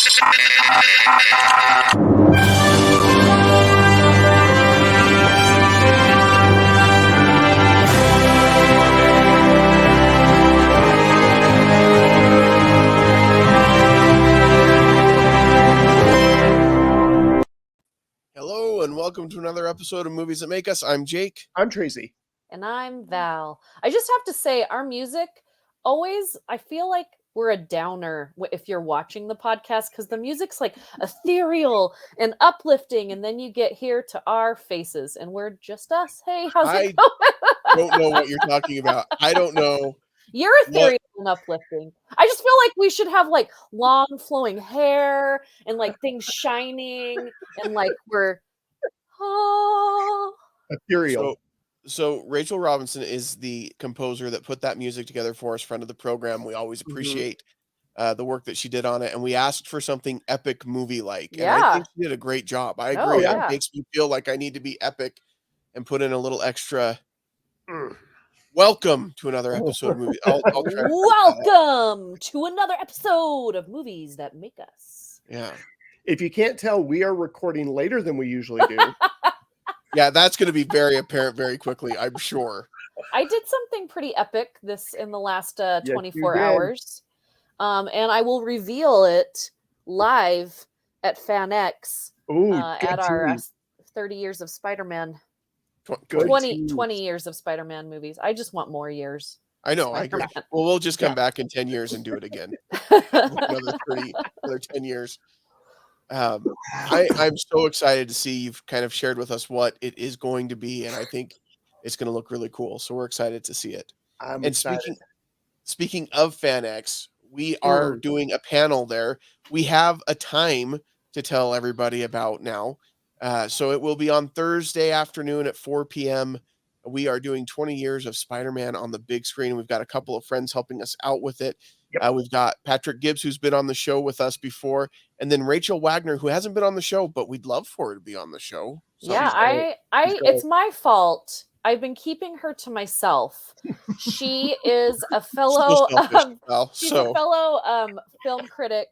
Hello and welcome to another episode of Movies That Make Us. I'm Jake. I'm Tracy. And I'm Val. I just have to say, our music always, I feel like we're a downer if you're watching the podcast, because the music's like ethereal and uplifting, and then you get here to our faces and we're just us. Hey, how's it going? I don't know what you're talking about. I don't know. You're ethereal and uplifting. I just feel like we should have like long flowing hair and like things shining and like we're ethereal. So Rachel Robinson is the composer that put that music together for us, friend of the program. We always appreciate the work that she did on it. And we asked for something epic movie-like. And I think she did a great job. I agree. Yeah. It makes me feel like I need to be epic and put in a little extra. Welcome to another episode of Movies. Welcome to another episode of Movies That Make Us. Yeah. If you can't tell, we are recording later than we usually do. Yeah, that's going to be very apparent very quickly, I'm sure. I did something pretty epic in the last 24 hours. And I will reveal it live at FanX at our 30 years of Spider-Man. 20 years of Spider-Man movies. I just want more years. I know, Spider-Man. I agree. Well, we'll just come back in 10 years and do it again. another 10 years. I'm so excited to see you've kind of shared with us what it is going to be, and I think it's going to look really cool. So we're excited to see it. I'm excited. Speaking of FanX, we are doing a panel there. We have a time to tell everybody about now. So it will be on Thursday afternoon at 4 p.m. We are doing 20 years of Spider-Man on the big screen. We've got a couple of friends helping us out with it. Yep. We've got Patrick Gibbs, who's been on the show with us before, and then Rachel Wagner, who hasn't been on the show, but we'd love for her to be on the show. So it's my fault. I've been keeping her to myself. She is a fellow film critic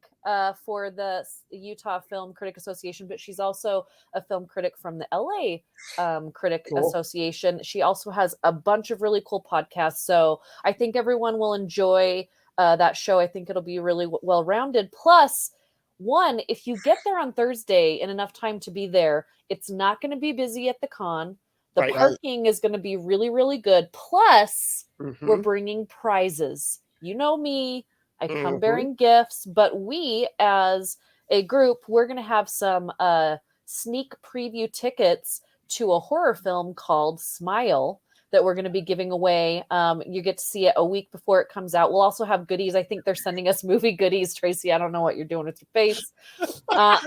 for the Utah Film Critic Association, but she's also a film critic from the LA Critic Association. She also has a bunch of really cool podcasts. So I think everyone will enjoy that show. I think it'll be really well-rounded. Plus, if you get there on Thursday in enough time to be there, it's not going to be busy at the con. The parking is going to be really, really good. Plus, we're bringing prizes. You know me. I come bearing gifts. But we, as a group, we're going to have some sneak preview tickets to a horror film called Smile that we're going to be giving away. You get to see it a week before it comes out. We'll also have goodies. I think they're sending us movie goodies. Tracy, I don't know what you're doing with your face. And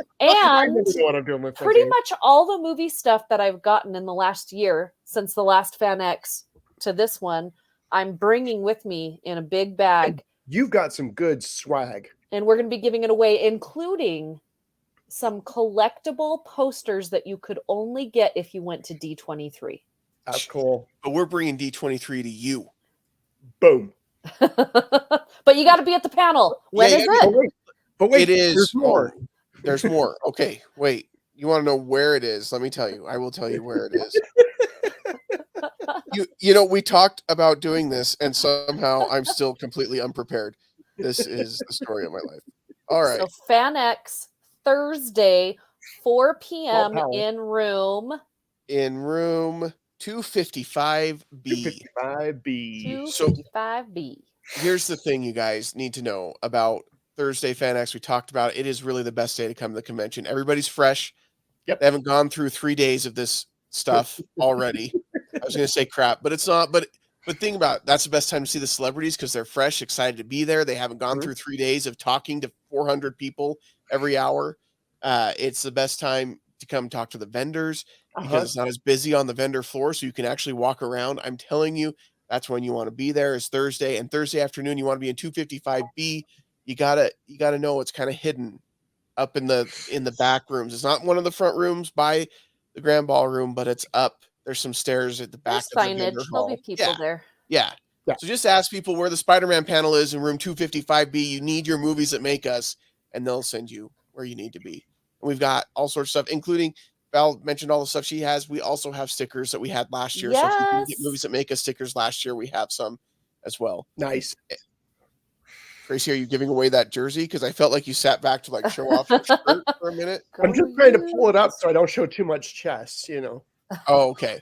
pretty much all the movie stuff that I've gotten in the last year, since the last FanX to this one, I'm bringing with me in a big bag. And you've got some good swag. And we're going to be giving it away, including some collectible posters that you could only get if you went to D23. That's cool. But we're bringing D23 to you. Boom. But you got to be at the panel. When is it? But wait, it is. There's more. There's more. Okay, wait. You want to know where it is? Let me tell you. I will tell you where it is. You know, we talked about doing this, and somehow I'm still completely unprepared. This is the story of my life. All right. So FanX, Thursday, 4 p.m. in room 255B. 255B. 255B. Here's the thing you guys need to know about Thursday FanX. We talked about it. It is really the best day to come to the convention. Everybody's fresh. Yep. They haven't gone through 3 days of this stuff already. I was going to say crap, but it's not. But think about it. That's the best time to see the celebrities because they're fresh, excited to be there. They haven't gone through 3 days of talking to 400 people every hour. It's the best time to come talk to the vendors because it's not as busy on the vendor floor, so you can actually walk around. I'm telling you, that's when you want to be there is Thursday, and Thursday afternoon you want to be in 255B. You gotta know it's kind of hidden up in the back rooms. It's not one of the front rooms by the grand ballroom, but it's up. There's some stairs at the back. There's signage. There'll be people there. Yeah. So just ask people where the Spider-Man panel is in room 255B. You need your Movies That Make Us, and they'll send you where you need to be. And we've got all sorts of stuff, including Val mentioned all the stuff she has. We also have stickers that we had last year. So if you didn't get movies that make us stickers last year, we have some as well. Nice. Tracy, are you giving away that jersey? Because I felt like you sat back to like show off your shirt for a minute. I'm just trying to pull it up so I don't show too much chest, you know. Oh, okay.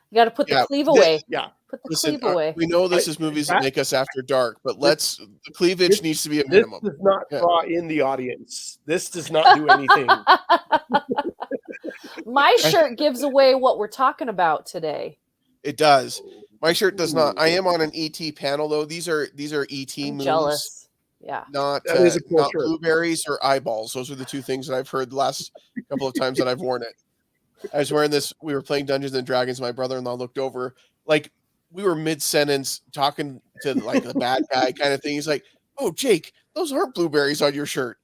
You got to put the cleave away. Yeah. Put the cleave away. We know this is movies that make us after dark, but the cleavage needs to be a minimum. This does not draw in the audience. This does not do anything. My shirt gives away what we're talking about today. It does. My shirt does not. I am on an ET panel though. These are ET moves. Jealous. Yeah. Not blueberries or eyeballs. Those are the two things that I've heard the last couple of times that I've worn it. I was wearing this. We were playing Dungeons and Dragons. My brother-in-law looked over, like we were mid-sentence talking to like the bad guy kind of thing. He's like, "Oh, Jake, those aren't blueberries on your shirt."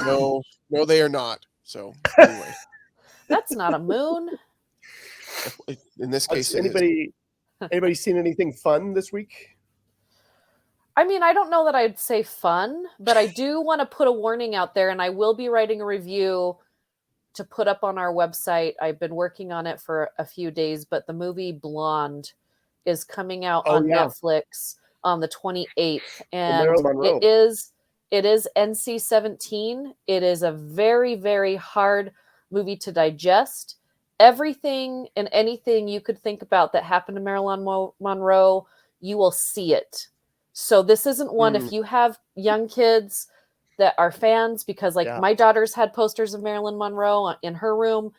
No, they are not. So anyway, that's not a moon. In this case, anybody seen anything fun this week? I mean, I don't know that I'd say fun, but I do want to put a warning out there, and I will be writing a review to put up on our website. I've been working on it for a few days, but the movie Blonde is coming out on Netflix on the 28th, and it is NC-17. It is a very, very hard movie to digest. Everything and anything you could think about that happened to Marilyn Monroe, you will see it. So this isn't one if you have young kids that are fans, because my daughter's had posters of Marilyn Monroe in her room.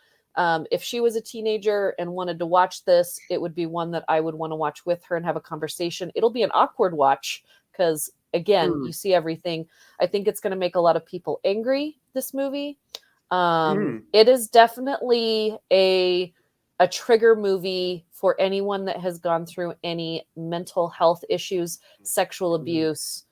If she was a teenager and wanted to watch this, it would be one that I would want to watch with her and have a conversation. It'll be an awkward watch because, again, you see everything. I think it's going to make a lot of people angry, this movie. It is definitely a trigger movie for anyone that has gone through any mental health issues, sexual abuse.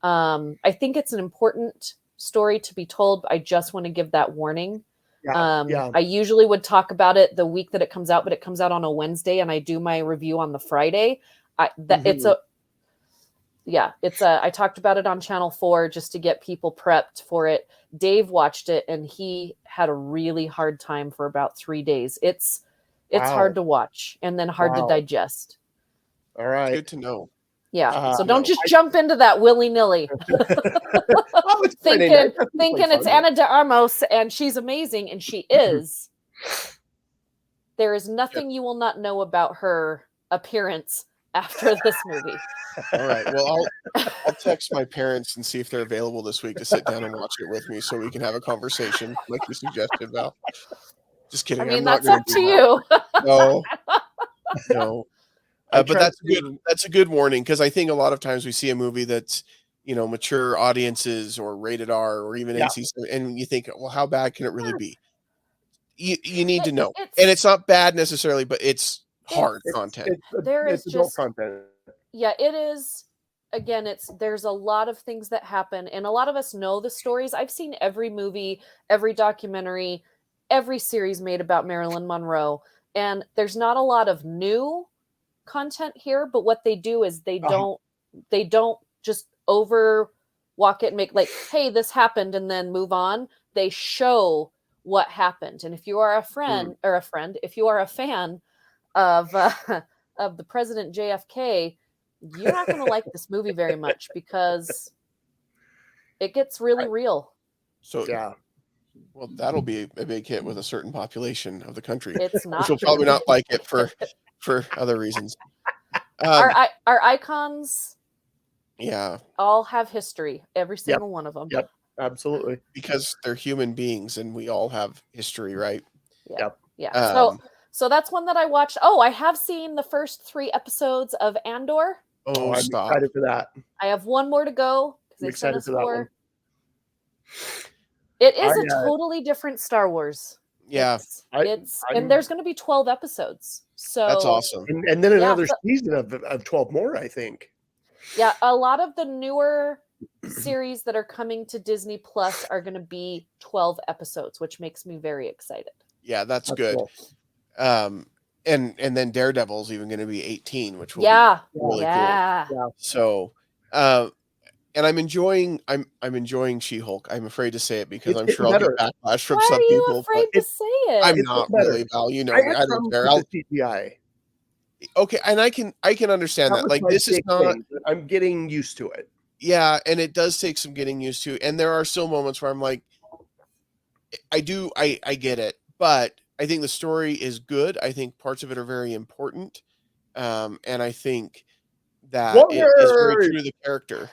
I think it's an important story to be told, but I just want to give that warning. I usually would talk about it the week that it comes out, but it comes out on a Wednesday and I do my review on the Friday. I talked about it on Channel 4 just to get people prepped for it. Dave watched it and he had a really hard time for about 3 days. It's hard to watch and then hard to digest. All right. Good to know. Yeah. So don't just jump into that willy-nilly. thinking it's Ana de Armas and she's amazing, and she is. There is nothing you will not know about her appearance after this movie. All right. Well, I'll text my parents and see if they're available this week to sit down and watch it with me so we can have a conversation like you suggested, Val. Just kidding. I mean, that's up to you. No. But that's a good warning, because I think a lot of times we see a movie that's, mature audiences or rated R or even NC, and you think, well, how bad can it really be? You need to know. And it's not bad necessarily, but it's hard content. It's adult content. Yeah, it is. Again, there's a lot of things that happen, and a lot of us know the stories. I've seen every movie, every documentary, every series made about Marilyn Monroe, and there's not a lot of new content here, but what they do is they don't just overwalk it and make like, hey, this happened, and then move on. They show what happened. And if you are if you are a fan of the President JFK, you're not going to like this movie very much because it gets really real. So well, that'll be a big hit with a certain population of the country. It's not. Which will probably not like it for other reasons. Our icons, all have history. Every single one of them. Yep, absolutely. Because they're human beings, and we all have history, right? Yeah. So that's one that I watched. Oh, I have seen the first 3 episodes of Andor. Oh, I'm excited for that. I have one more to go. I'm excited for that one. It is a totally different Star Wars. Yeah. And there's going to be 12 episodes. So that's awesome. And then another season of 12 more, I think. Yeah, a lot of the newer series that are coming to Disney Plus are going to be 12 episodes, which makes me very excited. Yeah, that's good. Cool. And then Daredevil's even going to be 18, which will be really cool. Yeah. So, and I'm enjoying She-Hulk. I'm afraid to say it because It's I'm sure getting I'll get better. backlash from Why some are you people, but afraid to say it? I'm It's not getting better. really, Val. You know I me. had I don't problems care. with the CGI. Okay, and I can understand That that. was Like, my this is big not. thing, but I'm getting used to it. Yeah, and it does take some getting used to. And there are still moments where I'm like, I get it, but I think the story is good. I think parts of it are very important, and I think that it is very Wongers! true to the character.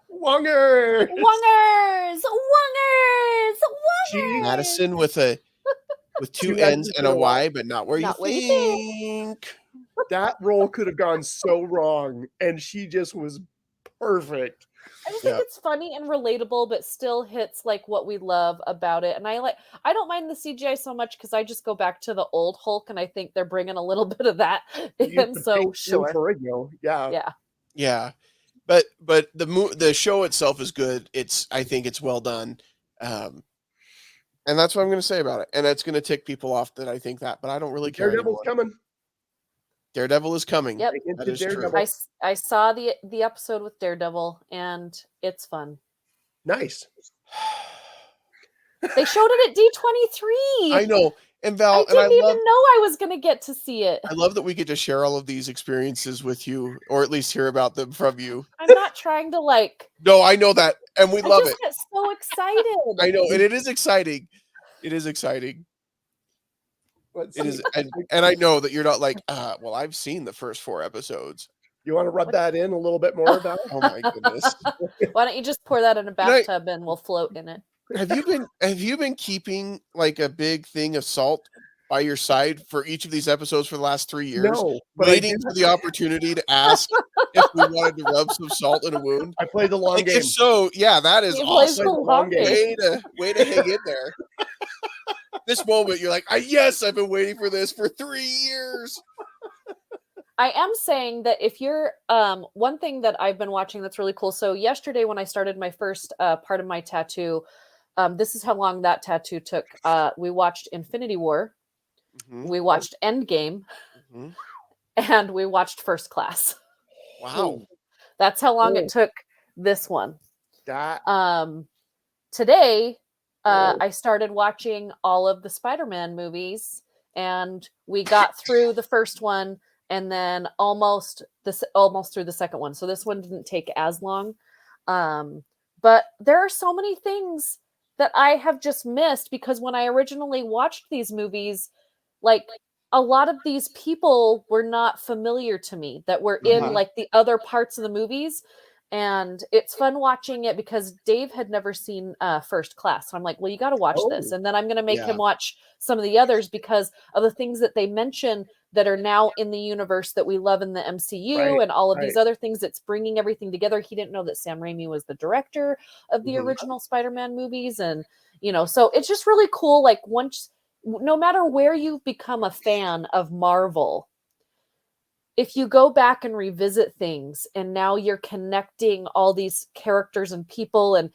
Wongers! Wongers! Wongers! She- Madison with two Two N's S's and a Y, but not where you Not where you think. think. That role could have gone so wrong, and she just was perfect. I just think Yeah. it's funny and relatable, but still hits like what we love about it. And I don't mind the CGI so much because I just go back to the old Hulk, and I think they're bringing a little bit of that Use in. the So pink sure, Ferrigno. Yeah. yeah. Yeah, but the show itself is good. I think it's well done, and that's what I'm going to say about it. And that's going to tick people off that I think that, but I don't really care Daredevil's anymore. coming. Daredevil is coming. Yep. That is true. Daredevil. I saw the episode with Daredevil, and it's fun. Nice. They showed it at D23. I know, and Val, I and didn't even know I was going to get to see it. I love that we get to share all of these experiences with you, or at least hear about them from you. I'm not trying to like. No, I know that, and we I love just it. get so excited. I know, and it is exciting. It is exciting. Let's It see. is, and I know that you're not like, well, I've seen the first 4 episodes. You want to rub that in a little bit more, Val? Oh my goodness. Why don't you just pour that in a bathtub and we'll float in it? Have you been keeping like a big thing of salt by your side for each of these episodes for the last 3 years? No, but waiting for the opportunity to ask if we wanted to rub some salt in a wound. I played the long Like, game. if so, yeah, that is He plays awesome. the long game. Way to hang in there. This moment, you're like, yes, I've been waiting for this for 3 years. I am saying that if you're one thing that I've been watching that's really cool. So yesterday when I started my first part of my tattoo, this is how long that tattoo took. We watched Infinity War, we watched Endgame, and we watched First Class. Wow. That's how long it took this one. That Today, I started watching all of the Spider-Man movies, and we got through the first one and then almost through the second one. So this one didn't take as long. But there are so many things that I have just missed because when I originally watched these movies, like a lot of these people were not familiar to me that were in like the other parts of the movies. And it's fun watching it because Dave had never seen First Class. So I'm like, well, you got to watch this. And then I'm going to make him watch some of the others because of the things that they mention that are now in the universe that we love in the MCU and all of these other things. It's bringing everything together. He didn't know that Sam Raimi was the director of the original Spider-Man movies. And, so it's just really cool. Like no matter where you've become a fan of Marvel, if you go back and revisit things and now you're connecting all these characters and people and,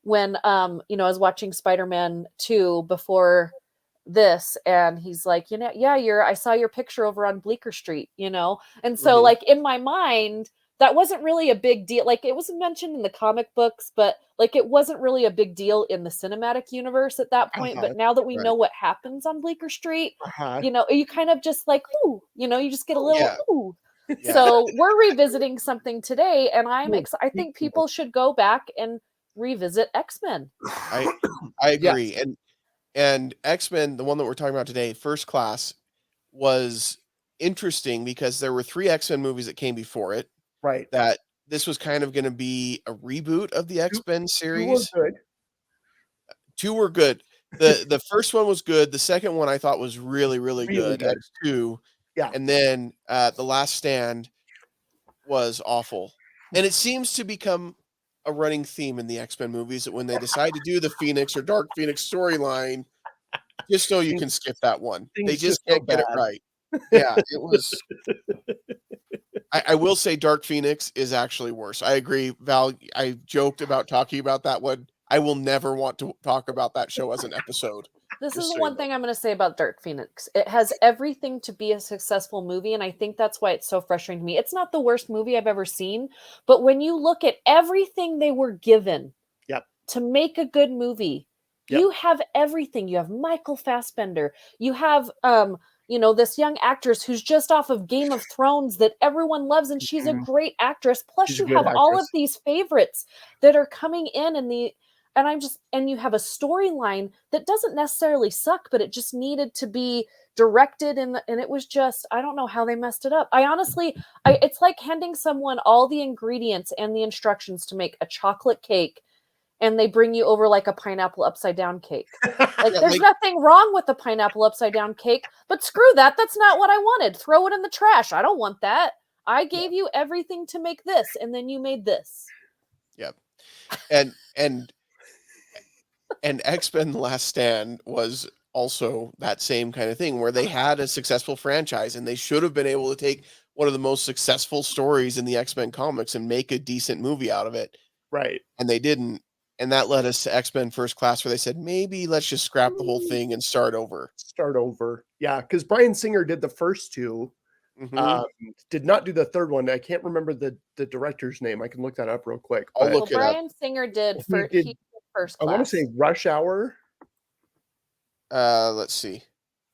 when I was watching Spider-Man 2 before this and he's like, I saw your picture over on Bleecker Street, and so like in my mind, that wasn't really a big deal. Like it was mentioned in the comic books, but like it wasn't really a big deal in the cinematic universe at that point. But now that we know what happens on Bleecker Street, you kind of just like, ooh, you just get a little ooh. Yeah. So we're revisiting something today, and I think people should go back and revisit X-Men. I agree. And X-Men, the one that we're talking about today, First Class, was interesting because there were 3 X-Men movies that came before it. Right. That this was kind of going to be a reboot of the X-Men series. 2 were good. The first one was good. The second one I thought was really, really good. X2. Yeah. And then The Last Stand was awful. And it seems to become a running theme in the X-Men movies that when they decide to do the Phoenix or Dark Phoenix storyline, just so you can skip that one. They just can't get it right. Yeah, it was. I will say Dark Phoenix is actually worse. I agree, Val. I joked about talking about that one. I will never want to talk about that show as an episode. This Just is so the you one know. thing I'm going to say about Dark Phoenix. It has everything to be a successful movie, and I think that's why it's so frustrating to me. It's not the worst movie I've ever seen, but when you look at everything they were given Yep. to make a good movie, Yep. you have everything. You have Michael Fassbender. You have this young actress who's just off of Game of Thrones that everyone loves, and she's a Mhm. great actress. Plus, She's a you good have all of actress. these favorites that are coming in, and you have a storyline that doesn't necessarily suck, but it just needed to be directed, and it was just, I don't know how they messed it up. It's like handing someone all the ingredients and the instructions to make a chocolate cake, and they bring you over like a pineapple upside down cake. Like, Yeah, there's nothing wrong with the pineapple upside down cake, but screw that. That's not what I wanted. Throw it in the trash. I don't want that. I gave you everything to make this, and then you made this. Yep. And X-Men: The Last Stand was also that same kind of thing where they had a successful franchise and they should have been able to take one of the most successful stories in the X-Men comics and make a decent movie out of it. Right. And they didn't. And that led us to X-Men First Class, where they said, maybe let's just scrap the whole thing and start over. Start over. Yeah, because Bryan Singer did the first two. Mhm. Did not do the third one. I can't remember the director's name. I can look that up real quick. I'll But look it up. Bryan Singer did he did. First I want to Class. say Rush Hour. Let's see.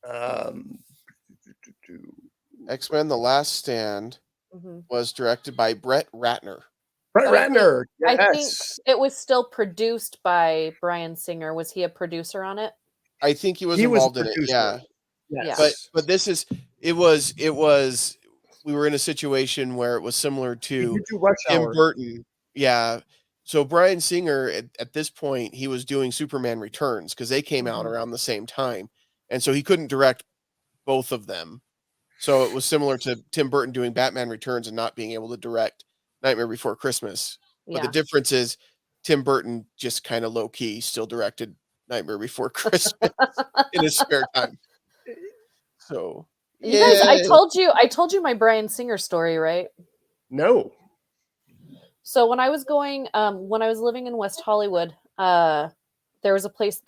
Um, X-Men: The Last Stand Mhm. was directed by Brett Ratner. Brett But Ratner. I think Yes. it was still produced by Bryan Singer. Was he a producer on it? I think he was He was a involved in it. producer. Yeah. Yes. But it was we were in a situation where it was similar He to did do Rush Tim Hour. Burton. Yeah. So Bryan Singer at this point, he was doing Superman Returns because they came out Mhm. around the same time. And so he couldn't direct both of them. So it was similar to Tim Burton doing Batman Returns and not being able to direct Nightmare Before Christmas. But the Yeah. difference is Tim Burton just kind of low key still directed Nightmare Before Christmas in his spare time. So You guys, yeah, I told you my Bryan Singer story, right? No. So when I was living in West Hollywood, there's a place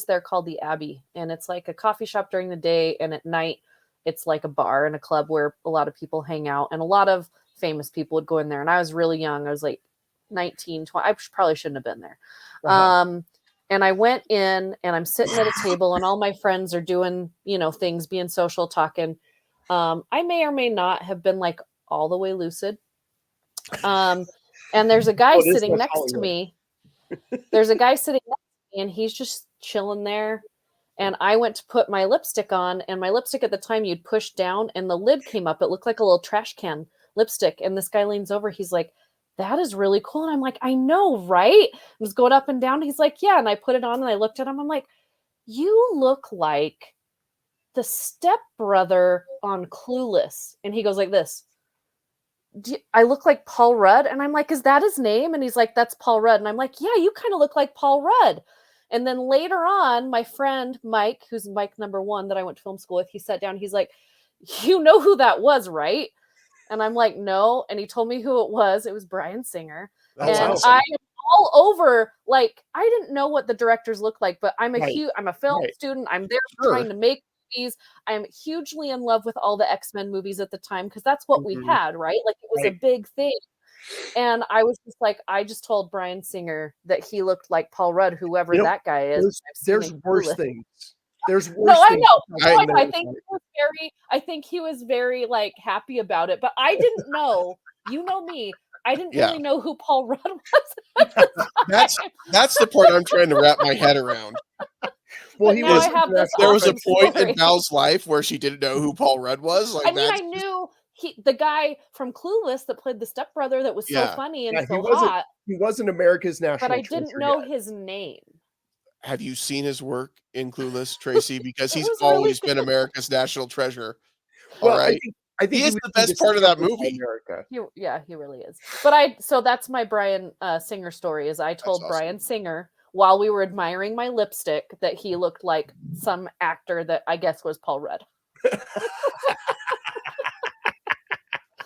there called the Abbey, and it's like a coffee shop during the day, and at night it's like a bar and a club where a lot of people hang out, and a lot of famous people would go in there. And I was really young. I was like 19, 20. I probably shouldn't have been there. And I went in, and I'm sitting at a table, and all my friends are doing, things, being social, talking. I may or may not have been like all the way lucid. And there's a guy Well, it is sitting West next to Hollywood. me. There's a guy sitting next to me, and he's just chilling there. And I went to put my lipstick on, and my lipstick at the time you'd push down, and the lid came up. It looked like a little trash can lipstick. And this guy leans over. He's like, "That is really cool." And I'm like, "I know, right?" I was going up and down. He's like, "Yeah." And I put it on, and I looked at him. I'm like, "You look like the stepbrother on Clueless." And he goes like this. I look like Paul Rudd? And I'm like, is that his name? And he's like, that's Paul Rudd. And I'm like, yeah, you kind of look like Paul Rudd. And then later on, my friend Mike, who's Mike number one that I went to film school with, he sat down. He's like, you know who that was, right? And I'm like, no. And he told me who it was. It was Bryan Singer. that's And awesome. I am all over, like, I didn't know what the directors look like, but I'm a film student. I'm there trying to make movies. I am hugely in love with all the X-Men movies at the time because that's what we had, right? Like, it was a big thing. And I was just like, I just told Bryan Singer that he looked like Paul Rudd, whoever that guy is. There's worse things. There's worse no, I things. know. I think he was very like happy about it, but I didn't know. You know me. I didn't really know who Paul Rudd was. That's the part I'm trying to wrap my head around. Well, there was a point in Val's life where she didn't know who Paul Rudd was. Like, I knew the guy from Clueless that played the stepbrother that was so funny and so hot. He wasn't America's national. But I didn't know his name. Have you seen his work in Clueless, Tracy? Because he's really always been America's national treasure. Well, all right. I think he is the best part of that movie. He really is. But so that's my Bryan Singer story. Is I told Bryan Singer while we were admiring my lipstick that he looked like some actor that I guess was Paul Rudd.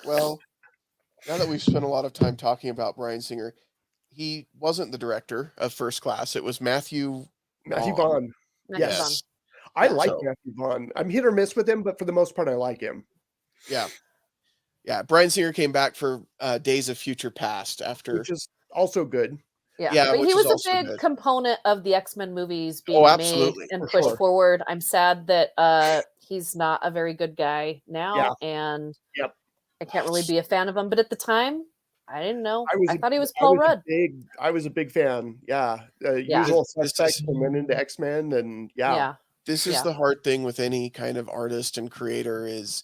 Well, now that we've spent a lot of time talking about Bryan Singer, he wasn't the director of First Class. It was Matthew Vaughn. Yes. I like So, Matthew Vaughn. I'm hit or miss with him, but for the most part, I like him. yeah. Yeah, Bryan Singer came back for, Days of Future Past after Which is also good. Yeah, yeah, but he which is was a also big good. component of the X-Men movies Oh, being made absolutely. and For pushed sure. forward. I'm sad that he's not a very good guy Yeah. now, and Yep. I can't really be a fan of him. But at the time, I didn't know. I thought he was I Paul was a Rudd. big fan. Yeah. Yeah, Usual This Suspects is and then into X-Men and yeah. yeah, this is yeah. the hard thing with any kind of artist and creator is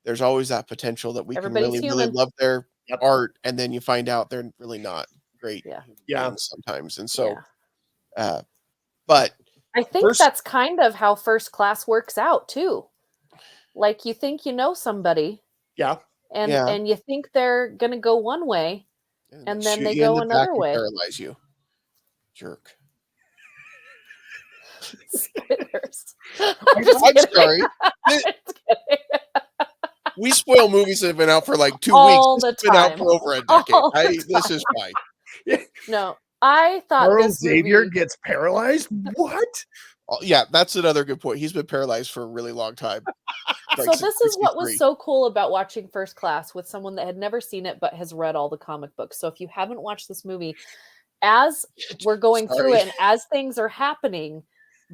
there's always that potential that we can Everybody's really, really human. love their Yep. art, and then you find out they're really not great Yeah, human Yeah. beings sometimes, and so, yeah. but I think first that's kind of how First Class works out too. Like you think you know somebody, Yeah. yeah, and you think they're gonna go one way, and they and then shoot they you in go the back another and way. paralyze you. Jerk. Spoilers. I'm sorry. Just kidding. We spoil movies that have been out for like 2 weeks. All This the has been out time. for over a decade. All the This time. is fine. No, I thought Charles this Xavier movie. gets paralyzed? What? Oh, yeah, that's another good point. He's been paralyzed for a really long time, like So since this is what was 63. so cool about watching First Class with someone that had never seen it but has read all the comic books. So if you haven't watched this movie, as we're going through Sorry. it and as things are happening,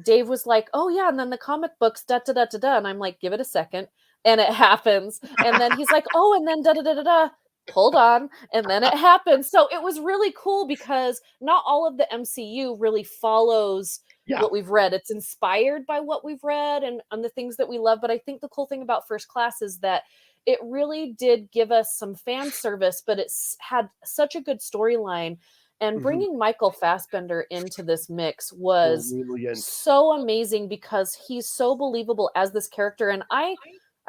Dave was like, "Oh yeah," and then the comic books da da da da da, and I'm like, "Give it a second," and it happens, and then he's like, "Oh," and then da da da da da. Hold on, and then it happens. So it was really cool because not all of the MCU really follows Yeah. what we've read. It's inspired by what we've read and the things that we love. But I think the cool thing about First Class is that it really did give us some fan service, but it's had such a good storyline. And Mhm. bringing Michael Fassbender into this mix was Brilliant. so amazing because he's so believable as this character. And I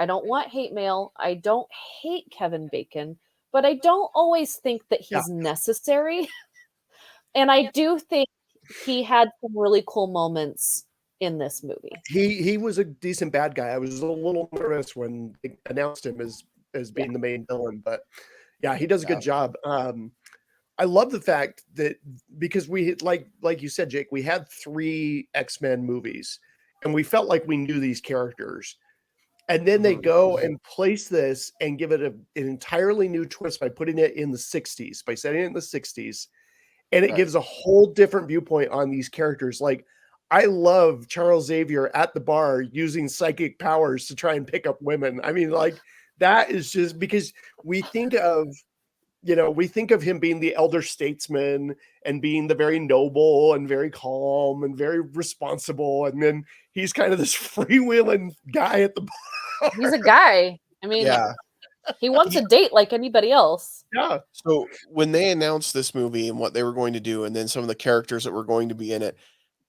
don't want hate mail. I don't hate Kevin Bacon, but I don't always think that Yeah. he's necessary. And I do think he had some really cool moments in this movie. He was a decent bad guy. I was a little nervous when they announced him as Yeah. being the main villain, but yeah, he does a Yeah. good job. I love the fact that because we like you said, Jake, we had 3 X-Men movies and we felt like we knew these characters. And then they Mhm. go and place this and give it an entirely new twist by putting it in the 60s, by setting it in the 60s. And it Right. gives a whole different viewpoint on these characters. Like, I love Charles Xavier at the bar using psychic powers to try and pick up women. I mean, like, that is just because we think of, we think of him being the elder statesman and being the very noble and very calm and very responsible. And then he's kind of this freewheeling guy at the bar. He's a guy. I mean, Yeah. he wants a date like anybody else. Yeah. So when they announced this movie and what they were going to do, and then some of the characters that were going to be in it,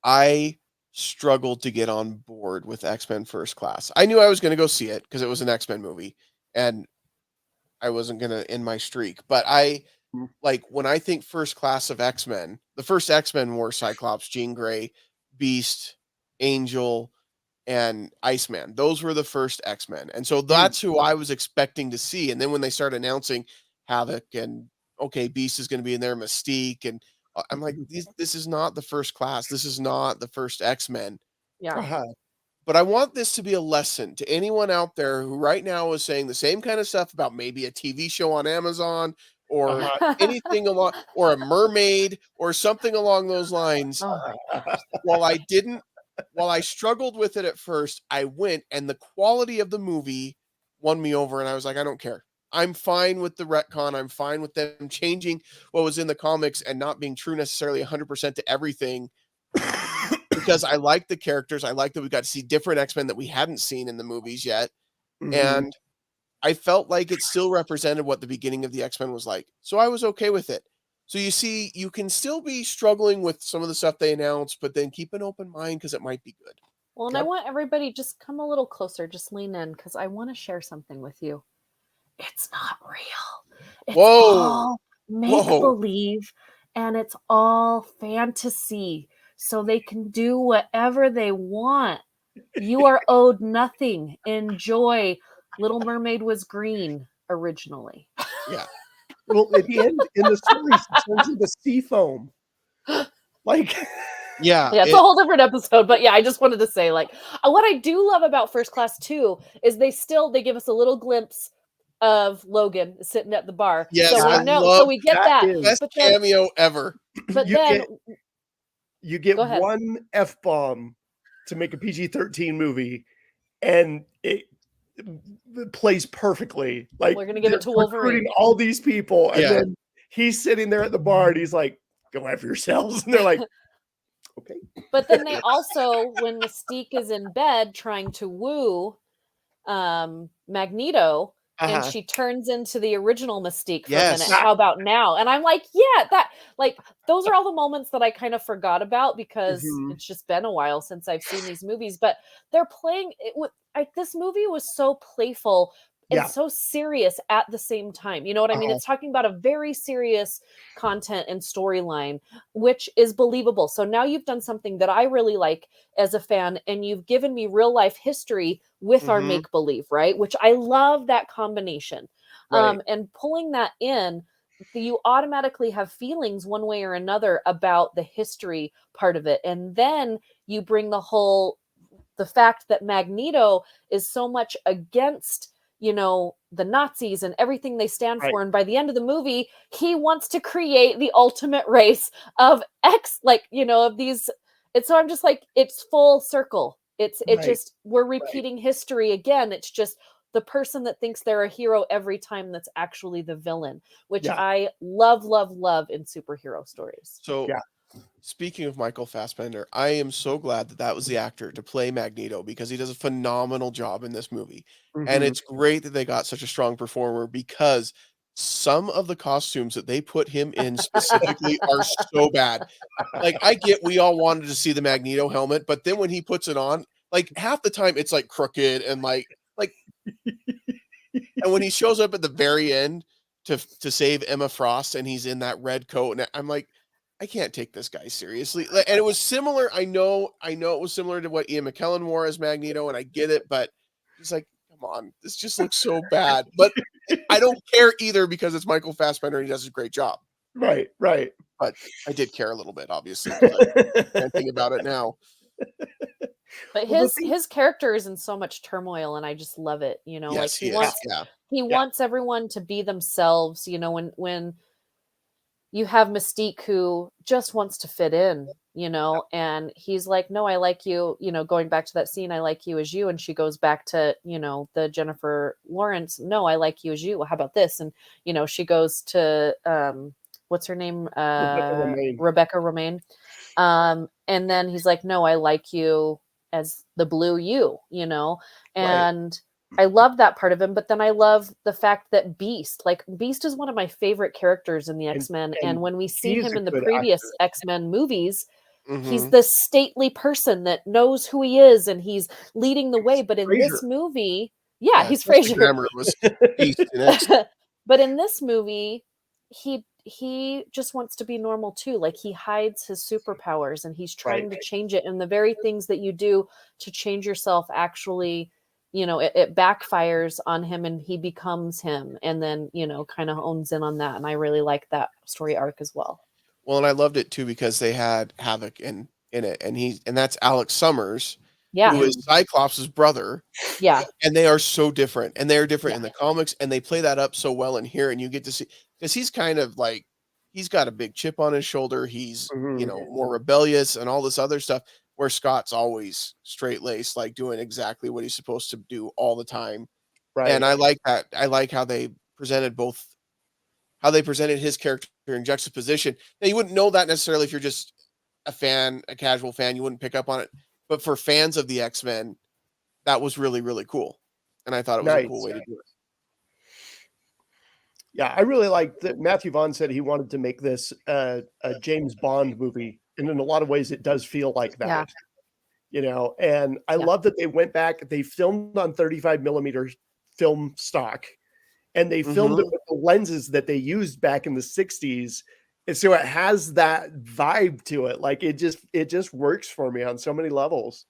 I struggled to get on board with X-Men First Class. I knew I was going to go see it because it was an X-Men movie, and I wasn't going to end my streak. But like when I think First Class of X-Men, the first X-Men were Cyclops, Jean Grey, Beast, Angel, and Iceman. Those were the first X-Men. And so that's who I was expecting to see. And then when they started announcing Havoc and okay, Beast is going to be in there, Mystique, and I'm like, this is not the first class. This is not the first X-Men. Yeah. Uh-huh. But I want this to be a lesson to anyone out there who right now is saying the same kind of stuff about maybe a TV show on Amazon or anything along, or a mermaid or something along those lines. Oh, While I struggled with it at first, I went and the quality of the movie won me over. And I was like, I don't care. I'm fine with the retcon. I'm fine with them changing what was in the comics and not being true necessarily 100% to everything because I like the characters. I like that we got to see different X-Men that we hadn't seen in the movies yet. Mhm. And I felt like it still represented what the beginning of the X-Men was like. So I was okay with it. So you see, you can still be struggling with some of the stuff they announced, but then keep an open mind because it might be good. well, and I want everybody just come a little closer, just lean in because I want to share something with you. It's not real. It's Whoa. all make believe and it's all fantasy. So they can do whatever they want. You are owed nothing. Enjoy. Little Mermaid was green originally. Yeah. Well, at the end, in the stories, it turns into sea foam. Like, Yeah, it's a whole different episode, but yeah, I just wanted to say, like, what I do love about First Class too is they give us a little glimpse of Logan sitting at the bar. yes, So we I know, love so we get that. best But then, cameo ever. but you then, get you get go ahead. one F-bomb to make a PG-13 movie, and it plays perfectly. Like, We're gonna give it they're to Wolverine. recruiting all these people, and Yeah. then he's sitting there at the bar, and he's like, "Go after yourselves," and they're like, "Okay." But then they also, when Mystique is in bed trying to woo Magneto, and Uh-huh. she turns into the original Mystique for a Yes. minute. How about now? And I'm like, yeah, that, like, those are all the moments that I kind of forgot about because Mhm. it's just been a while since I've seen these movies. But they're playing it with, this movie was so playful and Yeah. so serious at the same time. You know what I mean? Uh-huh. It's talking about a very serious content and storyline, which is believable. So now you've done something that I really like as a fan, and you've given me real life history with our Mhm. make believe, right? Which I love that combination. Right. And pulling that in, you automatically have feelings one way or another about the history part of it. And then you bring the fact that Magneto is so much against, the Nazis and everything they stand Right. for. And by the end of the movie, he wants to create the ultimate race of of these. And so I'm just like, it's full circle. It Right. just, we're repeating history again. It's just the person that thinks they're a hero every time that's actually the villain, which Yeah. I love, love, love in superhero stories. So, Yeah. speaking of Michael Fassbender, I am so glad that that was the actor to play Magneto because he does a phenomenal job in this movie. And Mhm. it's great that they got such a strong performer because some of the costumes that they put him in specifically are so bad. Like, I get we all wanted to see the Magneto helmet, but then when he puts it on, like, half the time it's, like, crooked and, like and when he shows up at the very end to save Emma Frost and he's in that red coat, and I'm like, I can't take this guy seriously. And it was similar. I know it was similar to what Ian McKellen wore as Magneto, and I get it, but it's like, come on, this just looks so bad. But I don't care either because it's Michael Fassbender and he does a great job. Right. Right. But I did care a little bit, obviously, because I'm thinking about it now. But Well, the thing- his character is in so much turmoil, and I just love it. Like Yes, he he is. wants Yeah. he wants everyone to be themselves. When you have Mystique who just wants to fit in, and he's like, no, I like you, going back to that scene, I like you as you. And she goes back to, the Jennifer Lawrence, no, I like you as you. Well, how about this? And, she goes to, what's her name? Rebecca Romaine. And then he's like, no, I like you as the blue you, and I love that part of him. But then I love the fact that Beast is one of my favorite characters in the X-Men. And when we see him in the previous X-Men movies, he's this stately person that knows who he is and he's leading the way. But in this movie, he's Frasier. Grammar was Beast in X. But in this movie, he just wants to be normal too. Like, he hides his superpowers and he's trying to change it. And the very things that you do to change yourself actually, it backfires on him and he becomes him, and then, kind of owns in on that. And I really like that story arc as well. Well, and I loved it too because they had Havoc in it, and that's Alex Summers, who is Cyclops' brother. Yeah. And they are so different, and they're different in the comics, and they play that up so well in here, and you get to see, because he's kind of like, he's got a big chip on his shoulder. He's, more rebellious and all this other stuff, where Scott's always straight-laced, like doing exactly what he's supposed to do all the time. Right. And I like that. I like how they presented his character in juxtaposition. Now, you wouldn't know that necessarily if you're just a casual fan, you wouldn't pick up on it. But for fans of the X-Men, that was really, really cool. And I thought it was a cool way to do it. Yeah, I really like that. Matthew Vaughn said he wanted to make this a James Bond movie. And in a lot of ways, it does feel like that. And I love that they went back, they filmed on 35 millimeter film stock, and they filmed it with the lenses that they used back in the 60s. And so it has that vibe to it. Like, it just works for me on so many levels.